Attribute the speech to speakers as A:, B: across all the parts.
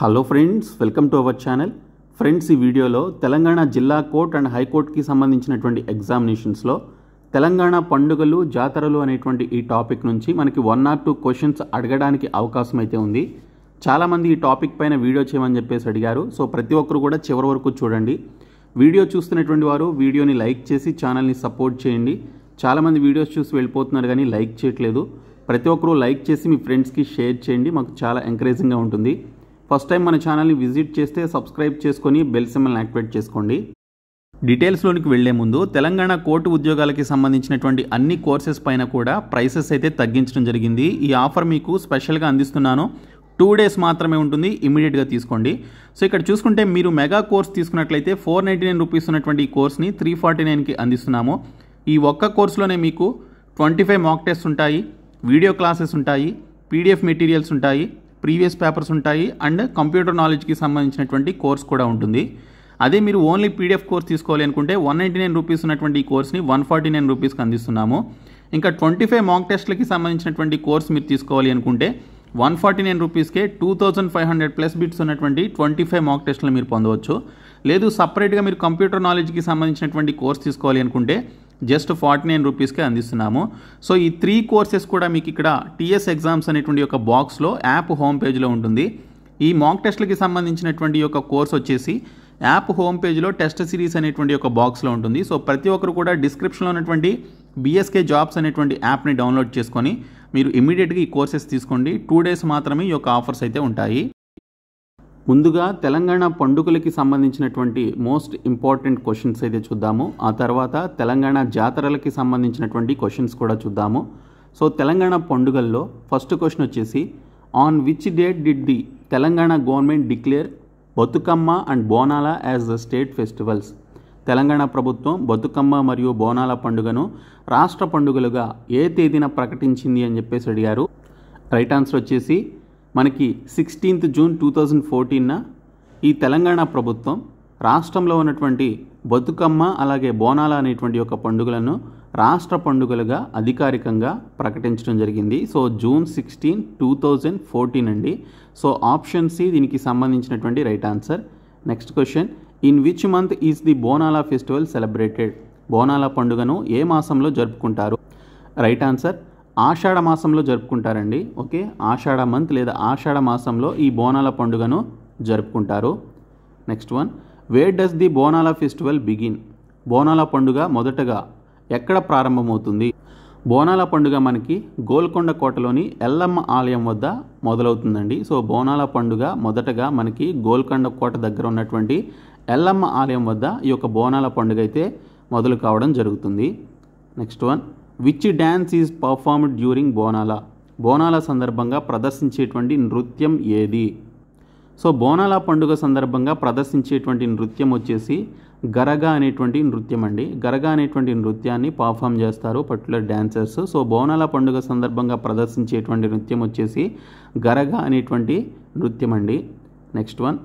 A: Hello friends, welcome to our channel. Friends, ఈ వీడియోలో తెలంగాణ జిల్లా కోర్ట్ అండ్ హైకోర్టుకి సంబంధించినటువంటి ఎగ్జామినేషన్స్లో తెలంగాణ పండుగలు జాతరలు అనేటువంటి ఈ టాపిక్ నుంచి మనకి 1 or 2 క్వశ్చన్స్ అడగడానికి అవకాశం అయితే ఉంది. చాలామంది ఈ టాపిక్ పైన వీడియో చేయమని చెప్పేసి అడిగారు. సో ప్రతి ఒక్కరు కూడా చివరి వరకు చూడండి. వీడియో చూస్తున్నటువంటి వారు వీడియోని లైక్ చేసి ఛానల్ని సపోర్ట్ చేయండి. చాలామంది వీడియోస్ చూసి వెళ్ళిపోతున్నారు కానీ లైక్ చేయట్లేదు. ప్రతి ఒక్కరూ లైక్ చేసి మీ ఫ్రెండ్స్కి షేర్ చేయండి, మాకు చాలా ఎంకరేజింగ్గా ఉంటుంది. ఫస్ట్ టైం మన ఛానల్ని విజిట్ చేస్తే సబ్స్క్రైబ్ చేసుకొని బెల్ సింబల్ని యాక్టివేట్ చేసుకోండి. డీటెయిల్స్లోనికి వెళ్లే ముందు తెలంగాణ కోర్టు ఉద్యోగాలకి సంబంధించినటువంటి అన్ని కోర్సెస్ పైన కూడా ప్రైసెస్ అయితే తగ్గించడం జరిగింది. ఈ ఆఫర్ మీకు స్పెషల్గా అందిస్తున్నాను. 2 days మాత్రమే ఉంటుంది, ఇమీడియట్గా తీసుకోండి. సో ఇక్కడ చూసుకుంటే మీరు మెగా కోర్స్ తీసుకున్నట్లయితే 499 రూపీస్ ఉన్నటువంటి ఈ కోర్స్ని 349కి అందిస్తున్నాము. ఈ ఒక్క కోర్సులోనే మీకు 25 మాక్ టెస్ట్ ఉంటాయి, వీడియో క్లాసెస్ ఉంటాయి, పీడిఎఫ్ మెటీరియల్స్ ఉంటాయి, ప్రీవియస్ పేపర్స్ ఉంటాయి అండ్ కంప్యూటర్ నాలెడ్జ్కి సంబంధించినటువంటి కోర్స్ కూడా ఉంటుంది. అదే మీరు ఓన్లీ పీడిఎఫ్ కోర్స్ తీసుకోవాలి అనుకుంటే 199 రూపీస్ ఉన్నటువంటి ఈ కోర్స్ని 149 రూపీస్కి అందిస్తున్నాము. ఇంకా 25 మాక్ టెస్ట్లకి సంబంధించినటువంటి కోర్స్ మీరు తీసుకోవాలి అనుకుంటే 149 రూపీస్కే 2500+ బిట్స్ ఉన్నటువంటి 25 మాక్ టెస్ట్లు మీరు పొందవచ్చు. లేదు సపరేట్గా మీరు కంప్యూటర్ నాలెడ్జ్కి సంబంధించినటువంటి కోర్స్ తీసుకోవాలి అనుకుంటే జస్ట్ 49 రూపీస్కే అందిస్తున్నాము. సో ఈ 3 కోర్సెస్ కూడా మీకు ఇక్కడ టీఎస్ ఎగ్జామ్స్ అనేటువంటి ఒక బాక్స్లో యాప్ హోమ్ పేజ్లో ఉంటుంది. ఈ మాక్ టెస్ట్లకి సంబంధించినటువంటి ఒక కోర్స్ వచ్చేసి యాప్ హోమ్ పేజ్లో టెస్ట్ సిరీస్ అనేటువంటి ఒక బాక్స్లో ఉంటుంది. సో ప్రతి ఒక్కరు కూడా డిస్క్రిప్షన్లో ఉన్నటువంటి బీఎస్కే జాబ్స్ అనేటువంటి యాప్ని డౌన్లోడ్ చేసుకొని మీరు ఇమీడియట్గా ఈ కోర్సెస్ తీసుకోండి. 2 days మాత్రమే ఈ యొక్క ఆఫర్స్ అయితే ఉంటాయి. ముందుగా తెలంగాణ పండుగలకి సంబంధించినటువంటి మోస్ట్ ఇంపార్టెంట్ క్వశ్చన్స్ అయితే చూద్దాము. ఆ తర్వాత తెలంగాణ జాతరలకి సంబంధించినటువంటి క్వశ్చన్స్ కూడా చూద్దాము. సో తెలంగాణ పండుగల్లో ఫస్ట్ క్వశ్చన్ వచ్చేసి, on which date did the Telangana government declare Bathukamma and Bonala as the state festivals? Telangana ప్రభుత్వం బతుకమ్మ మరియు బోనాల పండుగను రాష్ట్ర పండుగలుగా ఏ తేదీన ప్రకటించింది అని చెప్పేసి అడిగారు. రైట్ ఆన్సర్ వచ్చేసి మనకి 16th June 2014న ఈ తెలంగాణ ప్రభుత్వం రాష్ట్రంలో ఉన్నటువంటి బతుకమ్మ అలాగే బోనాల అనేటువంటి ఒక పండుగలను రాష్ట్ర పండుగలుగా అధికారికంగా ప్రకటించడం జరిగింది. సో June 16, 2014 అండి. సో ఆప్షన్ సి దీనికి సంబంధించినటువంటి right answer. Next question, in which month is the బోనాల ఫెస్టివల్ సెలబ్రేటెడ్? బోనాల పండుగను ఏ మాసంలో జరుపుకుంటారు? రైట్ ఆన్సర్ ఆషాఢ మాసంలో జరుపుకుంటారండి. ఓకే, ఆషాఢ మంత్ లేదా ఆషాఢ మాసంలో ఈ బోనాల పండుగను జరుపుకుంటారు. Next one, where does the బోనాల ఫెస్టివల్ బిగిన్? బోనాల పండుగ మొదటగా ఎక్కడ ప్రారంభమవుతుంది? బోనాల పండుగ మనకి గోల్కొండ కోటలోని ఎల్లమ్మ ఆలయం వద్ద మొదలవుతుందండి. సో బోనాల పండుగ మొదటగా మనకి గోల్కొండ కోట దగ్గర ఉన్నటువంటి ఎల్లమ్మ ఆలయం వద్ద ఈ యొక్క బోనాల పండుగ అయితే మొదలు కావడం జరుగుతుంది. Next one, which dance is performed during బోనాల? బోనాల సందర్భంగా ప్రదర్శించేటువంటి నృత్యం ఏది? సో బోనాల పండుగ సందర్భంగా ప్రదర్శించేటువంటి నృత్యం వచ్చేసి గరగా అనేటువంటి నృత్యం అండి. గరగా అనేటువంటి నృత్యాన్ని పర్ఫామ్ చేస్తారు పర్టికులర్ డాన్సర్స్. సో బోనాల పండుగ సందర్భంగా ప్రదర్శించేటువంటి నృత్యం వచ్చేసి గరగా అనేటువంటి నృత్యం అండి. Next one,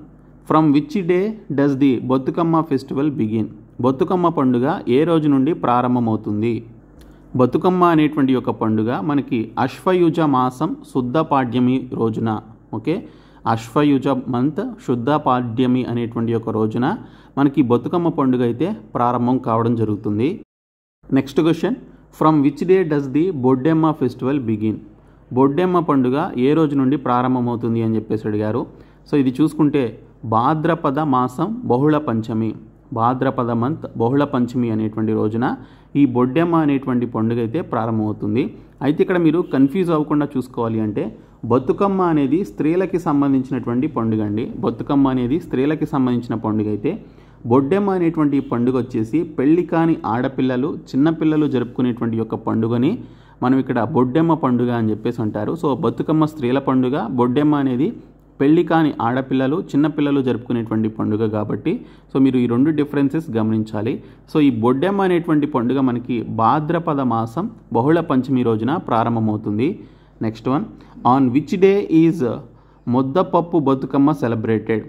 A: from which day does the Bathukamma festival begin? Bathukamma పండుగ ఏ రోజు నుండి ప్రారంభమవుతుంది? బతుకమ్మ అనేటువంటి ఒక పండుగ మనకి అశ్వయుజ మాసం శుద్ధ పాడ్యమి రోజున, ఓకే, అశ్వయుజ మంత్ శుద్ధ పాడ్యమి అనేటువంటి ఒక రోజున మనకి బతుకమ్మ పండుగ అయితే ప్రారంభం కావడం జరుగుతుంది. Next question, from which day does the Boddemma festival begin? Boddemma పండుగ ఏ రోజు నుండి ప్రారంభమవుతుంది అని చెప్పేసి అడిగారు. సో ఇది చూసుకుంటే భాద్రపద మాసం బహుళ పంచమి, భాద్రపద మంత్ బహుళ పంచమి అనేటువంటి రోజున ఈ బొడ్డెమ్మ అనేటువంటి పండుగ అయితే ప్రారంభమవుతుంది. అయితే ఇక్కడ మీరు కన్ఫ్యూజ్ అవ్వకుండా చూసుకోవాలి అంటే బతుకమ్మ అనేది స్త్రీలకి సంబంధించినటువంటి పండుగ అండి. బతుకమ్మ అనేది స్త్రీలకి సంబంధించిన పండుగ అయితే బొడ్డెమ్మ అనేటువంటి పండుగ వచ్చేసి పెళ్లి కాని ఆడపిల్లలు చిన్నపిల్లలు జరుపుకునేటువంటి యొక్క పండుగని మనం ఇక్కడ బొడ్డెమ్మ పండుగ అని చెప్పేసి అంటారు. సో బతుకమ్మ స్త్రీల పండుగ, బొడ్డెమ్మ అనేది పెళ్లి కాని ఆడపిల్లలు చిన్నపిల్లలు జరుపుకునేటువంటి పండుగ కాబట్టి సో మీరు ఈ 2 డిఫరెన్సెస్ గమనించాలి. సో ఈ బొడ్డెమ్మ అనేటువంటి పండుగ మనకి భాద్రపద మాసం బహుళ పంచమి రోజున ప్రారంభమవుతుంది. Next one, on which day is ముద్దపప్పు బతుకమ్మ సెలబ్రేటెడ్?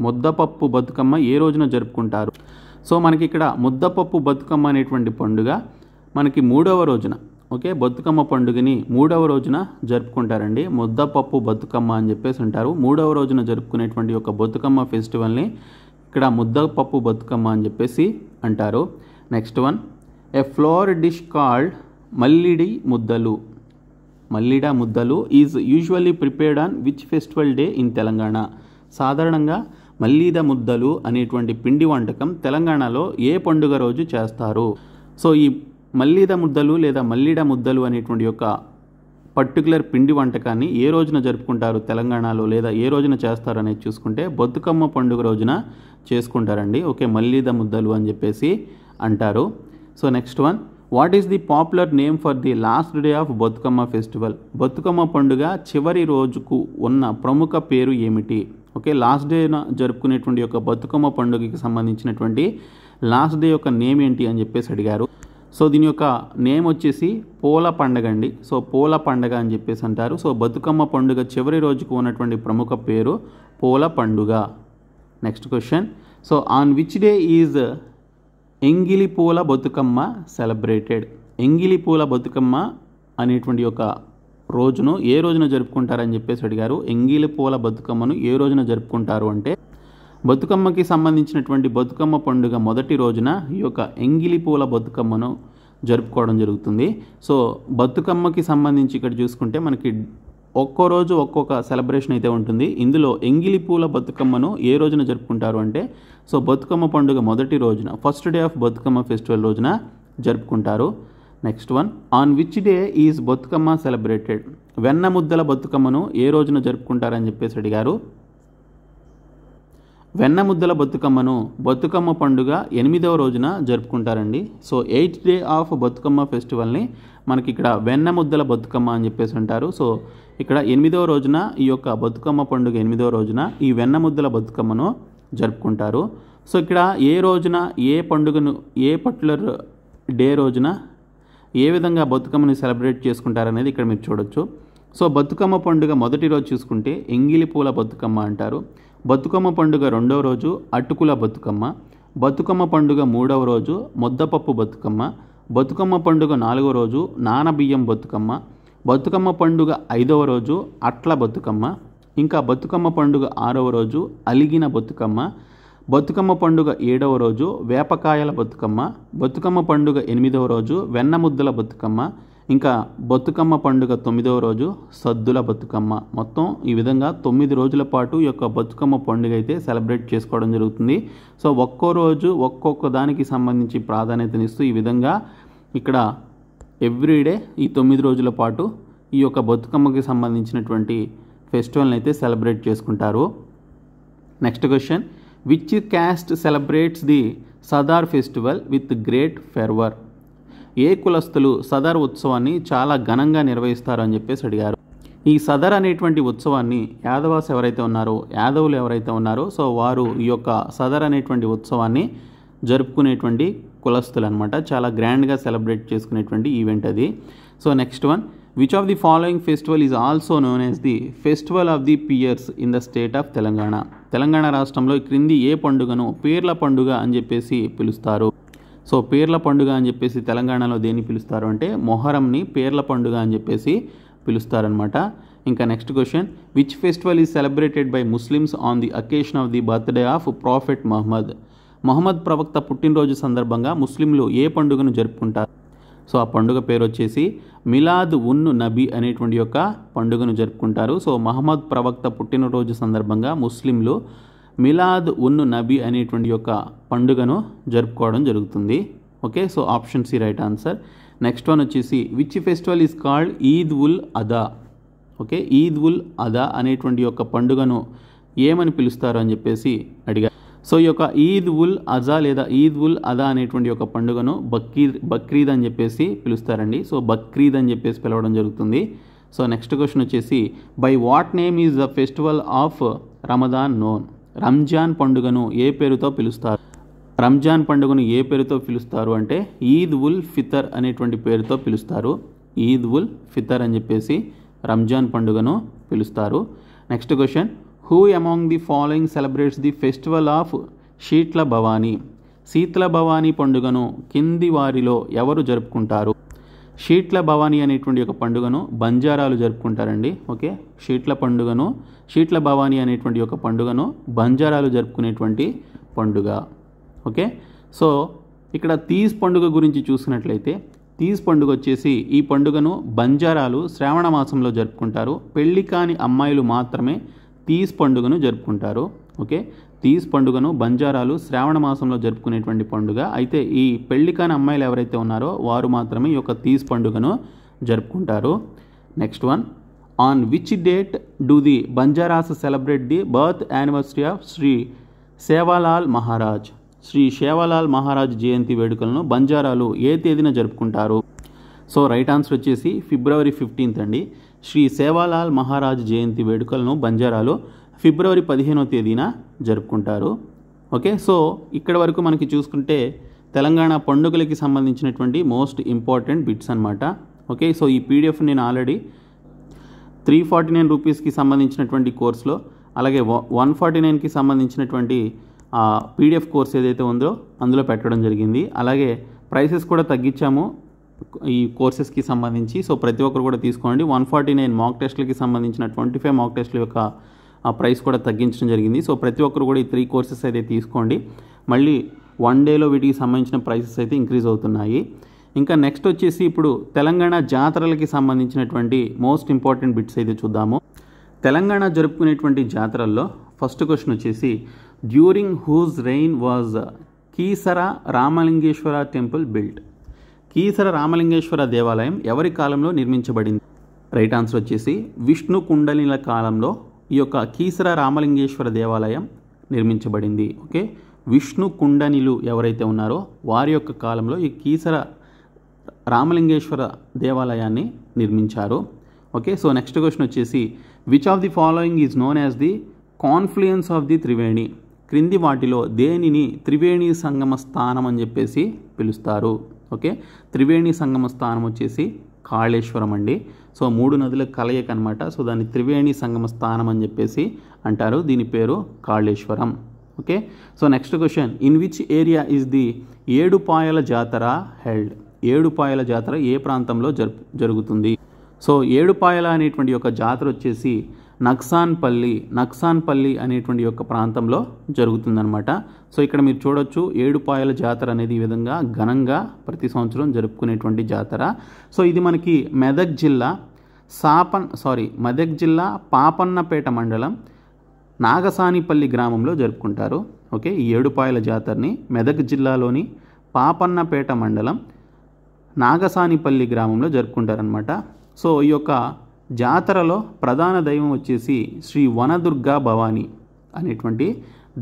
A: ముద్దపప్పు బతుకమ్మ ఏ రోజున జరుపుకుంటారు? సో మనకి ఇక్కడ ముద్దపప్పు బతుకమ్మ అనేటువంటి పండుగ మనకి 3వ రోజున ఓకే, బతుకమ్మ పండుగని 3వ రోజున జరుపుకుంటారండి. ముద్దపప్పు బతుకమ్మ అని చెప్పేసి అంటారు. 3వ రోజున జరుపుకునేటువంటి ఒక బతుకమ్మ ఫెస్టివల్ని ఇక్కడ ముద్దపప్పు బతుకమ్మ అని చెప్పేసి అంటారు. నెక్స్ట్ వన్, ఏ ఫ్లోర్ డిష్ కాల్డ్ మల్లిడి ముద్దలు. మల్లిడ ముద్దలు is usually prepared on which festival day in Telangana. సాధారణంగా మల్లిద ముద్దలు అనేటువంటి పిండి వంటకం తెలంగాణలో ఏ పండుగ రోజు చేస్తారు? సో ఈ మల్లిద ముద్దలు లేదా మల్లిడ ముద్దలు అనేటువంటి యొక్క పర్టికులర్ పిండి వంటకాన్ని ఏ రోజున జరుపుకుంటారు తెలంగాణలో, లేదా ఏ రోజున చేస్తారు అనేది చూసుకుంటే బతుకమ్మ పండుగ రోజున చేసుకుంటారండి. ఓకే, మల్లిద ముద్దలు అని చెప్పేసి అంటారు. So next one, what is the popular name for the last day of Bathukamma festival. Bathukamma పండుగ చివరి రోజుకు ఉన్న ప్రముఖ పేరు ఏమిటి? ఓకే, లాస్ట్ డేన జరుపుకునేటువంటి యొక్క బతుకమ్మ పండుగకి సంబంధించినటువంటి లాస్ట్ డే యొక్క నేమ్ ఏంటి అని చెప్పేసి అడిగారు. సో దీని యొక్క నేమ్ వచ్చేసి పూల పండగ అండి. సో పూల పండగ అని చెప్పేసి అంటారు. సో బతుకమ్మ పండుగ చివరి రోజుకు ఉన్నటువంటి ప్రముఖ పేరు పూల పండుగ. Next question, so on which day is ఎంగిలి పూల బతుకమ్మ సెలబ్రేటెడ్. ఎంగిలి పూల బతుకమ్మ అనేటువంటి ఒక రోజును ఏ రోజున జరుపుకుంటారని చెప్పేసి అడిగారు. ఎంగిలి పూల బతుకమ్మను ఏ రోజున జరుపుకుంటారు అంటే బతుకమ్మకి సంబంధించినటువంటి బతుకమ్మ పండుగ మొదటి రోజున ఈ యొక్క ఎంగిలి పూల బతుకమ్మను జరుపుకోవడం జరుగుతుంది. సో బతుకమ్మకి సంబంధించి ఇక్కడ చూసుకుంటే మనకి ఒక్కో రోజు ఒక్కొక్క సెలబ్రేషన్ అయితే ఉంటుంది. ఇందులో ఎంగిలి పూల బతుకమ్మను ఏ రోజున జరుపుకుంటారు అంటే సో బతుకమ్మ పండుగ మొదటి రోజున, first day of Bathukamma festival రోజున జరుపుకుంటారు. Next one, on which day is Bathukamma celebrated. వెన్న ముద్దల బతుకమ్మను ఏ రోజున జరుపుకుంటారని చెప్పేసి అడిగారు. వెన్న ముద్దల బతుకమ్మను బతుకమ్మ పండుగ 8వ రోజున జరుపుకుంటారండి. So 8th day of Bathukamma ఫెస్టివల్ని మనకి ఇక్కడ వెన్న ముద్దల బతుకమ్మ అని చెప్పేసి అంటారు. సో ఇక్కడ 8వ రోజున ఈ యొక్క బతుకమ్మ పండుగ 8వ రోజున ఈ వెన్న ముద్దల బతుకమ్మను జరుపుకుంటారు. సో ఇక్కడ ఏ రోజున ఏ పండుగను ఏ పర్టికులర్ డే రోజున ఏ విధంగా బతుకమ్మని సెలబ్రేట్ చేసుకుంటారనేది ఇక్కడ మీరు చూడొచ్చు. సో బతుకమ్మ పండుగ మొదటి రోజు చూసుకుంటే ఎంగిలి పూల బతుకమ్మ అంటారు. బతుకమ్మ పండుగ 2వ రోజు అటుకుల బతుకమ్మ. బతుకమ్మ పండుగ 3వ రోజు ముద్దపప్పు బతుకమ్మ. బతుకమ్మ పండుగ 4వ రోజు నానబియ్యం బతుకమ్మ. బతుకమ్మ పండుగ 5వ రోజు అట్ల బతుకమ్మ. ఇంకా బతుకమ్మ పండుగ 6వ రోజు అలిగిన బతుకమ్మ. బతుకమ్మ పండుగ 7వ రోజు వేపకాయల బతుకమ్మ. బతుకమ్మ పండుగ 8వ రోజు వెన్న ముద్దల బతుకమ్మ. ఇంకా బతుకమ్మ పండుగ 9వ రోజు సద్దుల బతుకమ్మ. మొత్తం ఈ విధంగా 9 రోజుల పాటు ఈ యొక్క బతుకమ్మ పండుగ అయితే సెలబ్రేట్ చేసుకోవడం జరుగుతుంది. సో ఒక్కో రోజు ఒక్కొక్క దానికి సంబంధించి ప్రాధాన్యతనిస్తూ ఈ విధంగా ఇక్కడ ఎవ్రీడే ఈ 9 రోజుల పాటు ఈ యొక్క బతుకమ్మకి సంబంధించినటువంటి ఫెస్టివల్ని అయితే సెలబ్రేట్ చేసుకుంటారు. Next question, which caste celebrates the Sadar festival with great fervour. ఏ కులస్తులు సదర్ ఉత్సవాన్ని చాలా ఘనంగా నిర్వహిస్తారు అని చెప్పేసి అడిగారు. ఈ సదర్ అనేటువంటి ఉత్సవాన్ని యాదవాస్ ఎవరైతే ఉన్నారో, యాదవులు ఎవరైతే ఉన్నారో సో వారు ఈ యొక్క సదర్ అనేటువంటి ఉత్సవాన్ని జరుపుకునేటువంటి కులస్తులు అనమాట. చాలా గ్రాండ్గా సెలబ్రేట్ చేసుకునేటువంటి ఈవెంట్ అది. So next one, which of the following festival is also known as the festival of the peers in the state of Telangana. Telangana రాష్ట్రంలో క్రింది ఏ పండుగను పీర్ల పండుగ అని చెప్పేసి పిలుస్తారు. సో పీర్ల పండుగ అని చెప్పేసి తెలంగాణలో దేన్ని పిలుస్తారు అంటే మొహరంని పీర్ల పండుగ అని చెప్పేసి పిలుస్తారనమాట. ఇంకా next question, which festival is celebrated by Muslims on the occasion of the birthday of prophet Muhammad. Muhammad ప్రవక్త పుట్టినరోజు సందర్భంగా ముస్లింలు ఏ పండుగను జరుపుకుంటారు? సో ఆ పండుగ పేరు వచ్చేసి మిలాద్ ఉన్ నబీ అనేటువంటి యొక్క పండుగను జరుపుకుంటారు. సో మహమ్మద్ ప్రవక్త పుట్టినరోజు సందర్భంగా ముస్లింలు మిలాద్ ఉన్ నబీ అనేటువంటి యొక్క పండుగను జరుపుకోవడం జరుగుతుంది. Okay, so option C right answer. Next one వచ్చేసి which festival is called Eid ul Adha. Okay, Eid ul అదా అనేటువంటి యొక్క పండుగను ఏమని పిలుస్తారు అని చెప్పేసి అడిగారు. సో ఈ యొక్క ఈద్ ఉల్ అజా లేదా ఈద్ ఉల్ అదా అనేటువంటి ఒక పండుగను బక్రీద్ అని చెప్పేసి పిలుస్తారండి. సో బక్రీద్ అని చెప్పేసి పిలవడం జరుగుతుంది. సో నెక్స్ట్ క్వశ్చన్ వచ్చేసి by what name is the festival of Ramadan known. Ramzan పండుగను ఏ పేరుతో పిలుస్తారు? రంజాన్ పండుగను ఏ పేరుతో పిలుస్తారు అంటే ఈద్ ఉల్ ఫితర్ అనేటువంటి పేరుతో పిలుస్తారు. ఈద్ ఉల్ ఫితర్ అని చెప్పేసి రంజాన్ పండుగను పిలుస్తారు. Next question, who among the following celebrates the festival of Sheetla Bhavani. Sheetala Bhavani పండుగను కింది వారిలో ఎవరు జరుపుకుంటారు? షీట్ల భవానీ అనేటువంటి ఒక పండుగను బంజారాలు జరుపుకుంటారండి. ఓకే, షీట్ల భవానీ అనేటువంటి ఒక పండుగను బంజారాలు జరుపుకునేటువంటి పండుగ. ఓకే, సో ఇక్కడ తీజ్ పండుగ గురించి చూసినట్లయితే తీజ్ పండుగ వచ్చేసి ఈ పండుగను బంజారాలు శ్రావణ మాసంలో జరుపుకుంటారు. పెళ్లి కాని అమ్మాయిలు మాత్రమే తీజ్ పండుగను జరుపుకుంటారు. ఓకే, తీజ్ పండుగను బంజారాలు శ్రావణ మాసంలో జరుపుకునేటువంటి పండుగ. అయితే ఈ పెళ్లి కాని అమ్మాయిలు ఎవరైతే ఉన్నారో వారు మాత్రమే ఈ యొక్క తీజ్ పండుగను జరుపుకుంటారు. Next one, on which date do the Banjaras celebrate the birth anniversary of Shri Sevalal Maharaj. Shri Sevalal Maharaj Jayanti వేడుకలను బంజారాలు ఏ తేదీన జరుపుకుంటారు? సో రైట్ ఆన్సర్ వచ్చేసి ఫిబ్రవరి 15 అండి. శ్రీ సేవాలాల్ మహారాజ్ జయంతి వేడుకలను బంజారాలు ఫిబ్రవరి 15వ తేదీన జరుపుకుంటారు. ఓకే, సో ఇక్కడ వరకు మనకి చూసుకుంటే తెలంగాణ పండుగలకి సంబంధించినటువంటి మోస్ట్ ఇంపార్టెంట్ బిట్స్ అనమాట. ఓకే, సో ఈ పీడిఎఫ్ నేను ఆల్రెడీ 349 రూపీస్కి సంబంధించినటువంటి కోర్సులో, అలాగే 149కి సంబంధించినటువంటి పీడిఎఫ్ కోర్స్ ఏదైతే ఉందో అందులో పెట్టడం జరిగింది. అలాగే ప్రైసెస్ కూడా తగ్గించాము ఈ కోర్సెస్కి సంబంధించి. సో ప్రతి ఒక్కరు కూడా తీసుకోండి. 149 మాక్ టెస్ట్లకి సంబంధించిన 25 మాక్ టెస్ట్ల యొక్క ప్రైస్ కూడా తగ్గించడం జరిగింది. సో ప్రతి ఒక్కరు కూడా ఈ 3 కోర్సెస్ అయితే తీసుకోండి. మళ్ళీ 1 డేలో వీటికి సంబంధించిన ప్రైసెస్ అయితే ఇంక్రీజ్ అవుతున్నాయి. ఇంకా నెక్స్ట్ వచ్చేసి ఇప్పుడు తెలంగాణ జాతరలకి సంబంధించినటువంటి మోస్ట్ ఇంపార్టెంట్ బిట్స్ అయితే చూద్దాము. తెలంగాణ జరుపుకునేటువంటి జాతరల్లో ఫస్ట్ క్వశ్చన్ వచ్చేసి during whose reign was Keesara Ramalingeswara temple built. Keesara Ramalingeswara దేవాలయం ఎవరి కాలంలో నిర్మించబడింది? రైట్ ఆన్సర్ వచ్చేసి విష్ణు కుండలిల కాలంలో ఈ యొక్క కీసర రామలింగేశ్వర దేవాలయం నిర్మించబడింది. ఓకే, విష్ణు కుండనిలు ఎవరైతే ఉన్నారో వారి యొక్క కాలంలో ఈ కీసర రామలింగేశ్వర దేవాలయాన్ని నిర్మించారు. ఓకే, సో నెక్స్ట్ క్వశ్చన్ వచ్చేసి which of the following is known as the confluence of the Triveni. క్రింది వాటిలో దేనిని త్రివేణి సంగమ స్థానం అని చెప్పేసి పిలుస్తారు? ఓకే, త్రివేణి సంగమ స్థానం వచ్చేసి కాళేశ్వరం అండి. సో 3 నదుల కలయిక అనమాట. సో దాన్ని త్రివేణి సంగమ స్థానం అని చెప్పేసి అంటారు. దీని పేరు Kaleshwaram. Okay, so next question in which area is the Edupayala జాతర హెల్డ్. ఏడుపాయల జాతర ఏ ప్రాంతంలో జరుగుతుంది? సో ఏడుపాయల అనేటువంటి ఒక జాతర వచ్చేసి నక్సాన్పల్లి అనేటువంటి యొక్క ప్రాంతంలో జరుగుతుందన్నమాట. సో ఇక్కడ మీరు చూడొచ్చు ఏడుపాయల జాతర అనేది ఈ విధంగా ఘనంగా ప్రతి సంవత్సరం జరుపుకునేటువంటి జాతర. సో ఇది మనకి మెదక్ జిల్లా పాపన్నపేట మండలం నాగసానిపల్లి గ్రామంలో జరుపుకుంటారు. ఓకే, ఈ ఏడుపాయల జాతరని మెదక్ జిల్లాలోని పాపన్నపేట మండలం నాగసానిపల్లి గ్రామంలో జరుపుకుంటారనమాట. సో ఈ యొక్క జాతరలో ప్రధాన దైవం వచ్చేసి శ్రీ వనదుర్గా భవానీ అనేటువంటి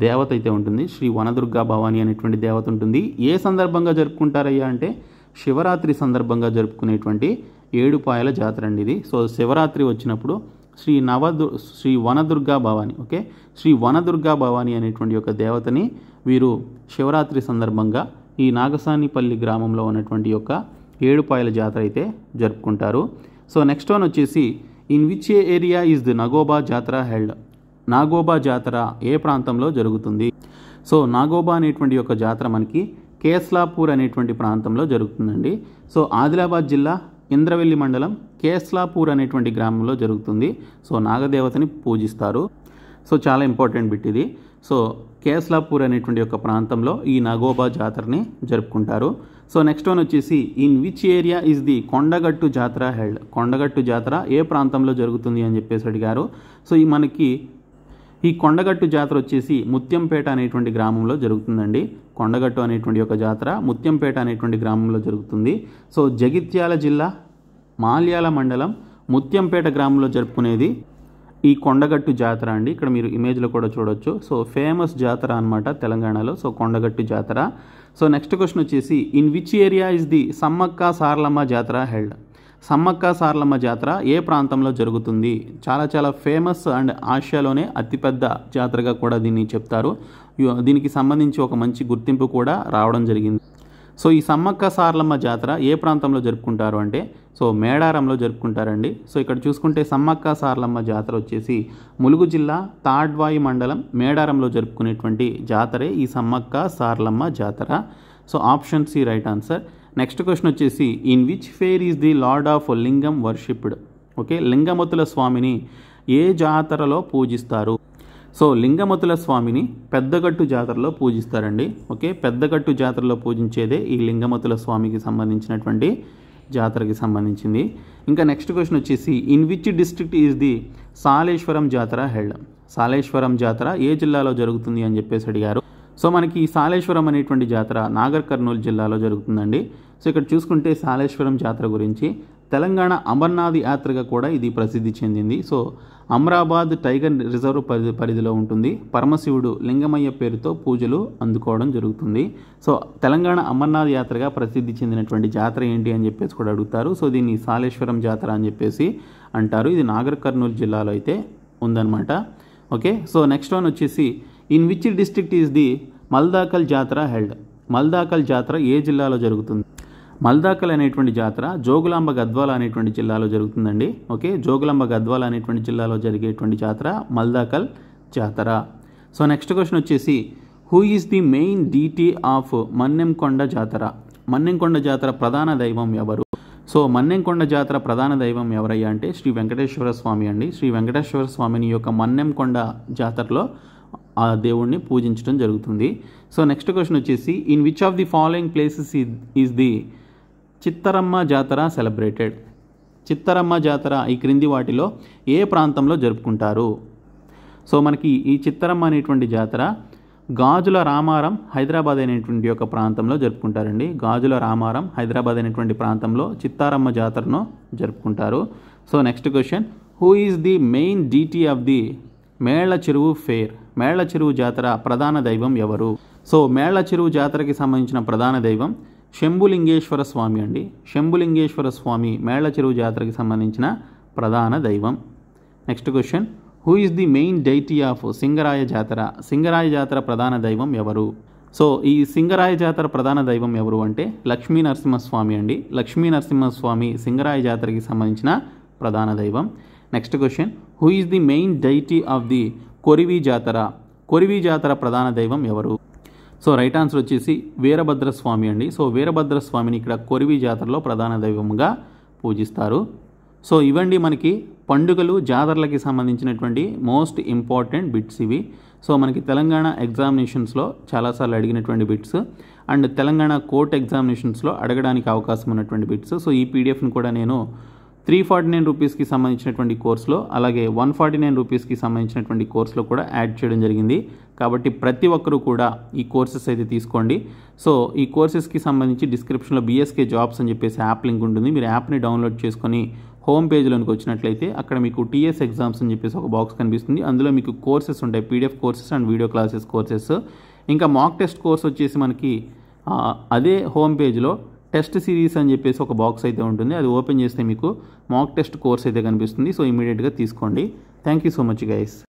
A: దేవత అయితే ఉంటుంది. శ్రీ వనదుర్గా భవానీ అనేటువంటి దేవత ఉంటుంది. ఏ సందర్భంగా జరుపుకుంటారయ్యా అంటే శివరాత్రి సందర్భంగా జరుపుకునేటువంటి ఏడుపాయల జాతర అండి ఇది. సో శివరాత్రి వచ్చినప్పుడు శ్రీ వనదుర్గా భవానీ, ఓకే, శ్రీ వనదుర్గా భవానీ అనేటువంటి ఒక దేవతని వీరు శివరాత్రి సందర్భంగా ఈ నాగసానిపల్లి గ్రామంలో ఉన్నటువంటి యొక్క ఏడుపాయల జాతర అయితే జరుపుకుంటారు. సో నెక్స్ట్ వన్ వచ్చేసి in which area is the Nagoba జాతర హెల్డ్. నాగోబా జాతర ఏ ప్రాంతంలో జరుగుతుంది? సో నాగోబా అనేటువంటి యొక్క జాతర మనకి కేస్లాపూర్ అనేటువంటి ప్రాంతంలో జరుగుతుందండి. సో ఆదిలాబాద్ జిల్లా ఇంద్రవెల్లి మండలం కేస్లాపూర్ అనేటువంటి గ్రామంలో జరుగుతుంది. సో నాగదేవతని పూజిస్తారు. సో చాలా ఇంపార్టెంట్ బిట్ ఇది. సో కేస్లాపూర్ అనేటువంటి యొక్క ప్రాంతంలో ఈ నాగోబా జాతరని జరుపుకుంటారు. సో నెక్స్ట్ వన్ వచ్చేసి in which area is the Kondagattu జాతర హెల్డ్. కొండగట్టు జాతర ఏ ప్రాంతంలో జరుగుతుంది అని చెప్పేసి అడిగారు. సో ఈ కొండగట్టు జాతర వచ్చేసి ముత్యంపేట అనేటువంటి గ్రామంలో జరుగుతుందండి. కొండగట్టు అనేటువంటి ఒక జాతర ముత్యంపేట అనేటువంటి గ్రామంలో జరుగుతుంది. సో జగిత్యాల జిల్లా మాల్యాల మండలం ముత్యంపేట గ్రామంలో జరుపుకునేది ఈ కొండగట్టు జాతర అండి. ఇక్కడ మీరు ఇమేజ్లో కూడా చూడొచ్చు. సో ఫేమస్ జాతర అనమాట తెలంగాణలో. సో కొండగట్టు జాతర. సో నెక్స్ట్ క్వశ్చన్ వచ్చేసి in which area is the Sammakka Saralamma జాతర హెల్డ్. సమ్మక్క సారలమ్మ జాతర ఏ ప్రాంతంలో జరుగుతుంది? చాలా ఫేమస్ అండ్ ఆసియాలోనే అతిపెద్ద జాతరగా కూడా దీన్ని చెప్తారు. దీనికి సంబంధించి ఒక మంచి గుర్తింపు కూడా రావడం జరిగింది. సో ఈ సమ్మక్క సారలమ్మ జాతర ఏ ప్రాంతంలో జరుపుకుంటారు అంటే సో మేడారంలో జరుపుకుంటారండి. సో ఇక్కడ చూసుకుంటే సమ్మక్క సారలమ్మ జాతర వచ్చేసి ములుగు జిల్లా తాడ్వాయి మండలం మేడారంలో జరుపుకునేటువంటి జాతరే ఈ Sammakka Saralamma Jatara. So option C right answer. Next question వచ్చేసి in which fair is the lord of lingam worshipped. Okay, లింగమతుల స్వామిని ఏ జాతరలో పూజిస్తారు? సో లింగమతుల స్వామిని పెద్దగట్టు జాతరలో పూజిస్తారండి. ఓకే, పెద్దగట్టు జాతరలో పూజించేదే ఈ లింగమతుల స్వామికి సంబంధించినటువంటి జాతరకి సంబంధించింది. ఇంకా నెక్స్ట్ క్వశ్చన్ వచ్చేసి in which district is the Saleshwaram జాతర హెల్డ్. సాలేశ్వరం జాతర ఏ జిల్లాలో జరుగుతుంది అని చెప్పేసి అడిగారు. సో మనకి ఈ సాలేశ్వరం అనేటువంటి జాతర నాగర్ కర్నూలు జిల్లాలో జరుగుతుందండి. సో ఇక్కడ చూసుకుంటే సాలేశ్వరం జాతర గురించి తెలంగాణ అమర్నాథ్ యాత్రగా కూడా ఇది ప్రసిద్ధి చెందింది. సో అమ్రాబాద్ టైగర్ రిజర్వ్ పరిధిలో ఉంటుంది. పరమశివుడు లింగమయ్య పేరుతో పూజలు అందుకోవడం జరుగుతుంది. సో తెలంగాణ అమర్నాథ్ యాత్రగా ప్రసిద్ధి చెందినటువంటి జాతర ఏంటి అని చెప్పేసి కూడా అడుగుతారు. సో దీన్ని సాలేశ్వరం జాతర అని చెప్పేసి అంటారు. ఇది నాగర్ కర్నూలు జిల్లాలో అయితే ఉందన్నమాట. ఓకే, సో నెక్స్ట్ వన్ వచ్చేసి in which district is the Maldakal Jatara held. మల్దాకల్ జాతర ఏ జిల్లాలో జరుగుతుంది? మల్దాకల్ అనేటువంటి జాతర జోగులాంబ గద్వాల అనేటువంటి జిల్లాలో జరుగుతుందండి. ఓకే, జోగులాంబ గద్వాల అనేటువంటి జిల్లాలో జరిగేటువంటి జాతర మల్దాకల్ జాతర. సో నెక్స్ట్ క్వశ్చన్ వచ్చేసి who is the main deity of Mannemkonda జాతర. మన్నెంకొండ జాతర ప్రధాన దైవం ఎవరు? సో మన్నెంకొండ జాతర ప్రధాన దైవం ఎవరయ్యా అంటే శ్రీ వెంకటేశ్వర స్వామి అండి. శ్రీ వెంకటేశ్వర స్వామిని యొక్క మన్నెంకొండ జాతరలో ఆ దేవుణ్ణి పూజించడం జరుగుతుంది. సో నెక్స్ట్ క్వశ్చన్ వచ్చేసి in which of the following places is the Chittaramma Jatara celebrated. చిత్తరమ్మ జాతర ఈ క్రింది వాటిలో ఏ ప్రాంతంలో జరుపుకుంటారు? సో మనకి ఈ చిత్తరమ్మ అనేటువంటి జాతర గాజుల రామారం హైదరాబాద్ అనేటువంటి ఒక ప్రాంతంలో జరుపుకుంటారండి. గాజుల రామారం హైదరాబాద్ అనేటువంటి ప్రాంతంలో చిత్తారమ్మ జాతరను జరుపుకుంటారు. So next question who is the main deity of the Mella Cheruvu fair. Mella చెరువు జాతర ప్రధాన దైవం ఎవరు? సో మేళ్ల చెరువు జాతరకి సంబంధించిన ప్రధాన దైవం శంభులింగేశ్వర స్వామి అండి. శంభులింగేశ్వర స్వామి మేళ్ల చెరువు జాతరకి సంబంధించిన ప్రధాన దైవం. Next question who is the main deity of Singaraya జాతర. సింగరాయ జాతర ప్రధాన దైవం ఎవరు? సో ఈ సింగరాయ జాతర ప్రధాన దైవం ఎవరు అంటే లక్ష్మీ నరసింహస్వామి అండి. లక్ష్మీ నరసింహస్వామి సింగరాయ జాతరకి సంబంధించిన ప్రధాన దైవం. Next question who is the main deity of the Korivi Jatara. Korivi జాతర ప్రధాన దైవం ఎవరు? సో రైట్ ఆన్సర్ వచ్చేసి వీరభద్రస్వామి అండి. సో వీరభద్రస్వామిని ఇక్కడ కొరివి జాతరలో ప్రధాన దైవంగా పూజిస్తారు. సో ఇవండి మనకి పండుగలు జాతరలకి సంబంధించినటువంటి మోస్ట్ ఇంపార్టెంట్ బిట్స్ ఇవి. సో మనకి తెలంగాణ ఎగ్జామినేషన్స్లో చాలాసార్లు అడిగినటువంటి బిట్స్ అండ్ తెలంగాణ కోర్ట్ ఎగ్జామినేషన్స్లో అడగడానికి అవకాశం ఉన్నటువంటి బిట్స్. సో ఈ పీడిఎఫ్ని కూడా నేను 349 రూపీస్కి సంబంధించినటువంటి కోర్సులో అలాగే 149 రూపీస్కి సంబంధించినటువంటి కోర్సులో కూడా యాడ్ చేయడం జరిగింది. కాబట్టి ప్రతి ఒక్కరూ కూడా ఈ కోర్సెస్ అయితే తీసుకోండి. సో ఈ కోర్సెస్కి సంబంధించి డిస్క్రిప్షన్లో బీఎస్కే జాబ్స్ అని చెప్పేసి యాప్ లింక్ ఉంటుంది. మీరు యాప్ని డౌన్లోడ్ చేసుకొని హోమ్ పేజ్లోనికి వచ్చినట్లయితే అక్కడ మీకు టీఎస్ ఎగ్జామ్స్ అని చెప్పేసి ఒక బాక్స్ కనిపిస్తుంది. అందులో మీకు కోర్సెస్ ఉంటాయి, PDF courses and video classes courses. ఇంకా మాక్ టెస్ట్ కోర్స్ వచ్చేసి మనకి అదే హోమ్ పేజ్లో టెస్ట్ సిరీస్ అని చెప్పేసి ఒక బాక్స్ అయితే ఉంటుంది. అది ఓపెన్ చేస్తే మీకు మాక్ టెస్ట్ కోర్స్ అయితే కనిపిస్తుంది. సో ఇమీడియట్గా తీసుకోండి. Thank you so much guys.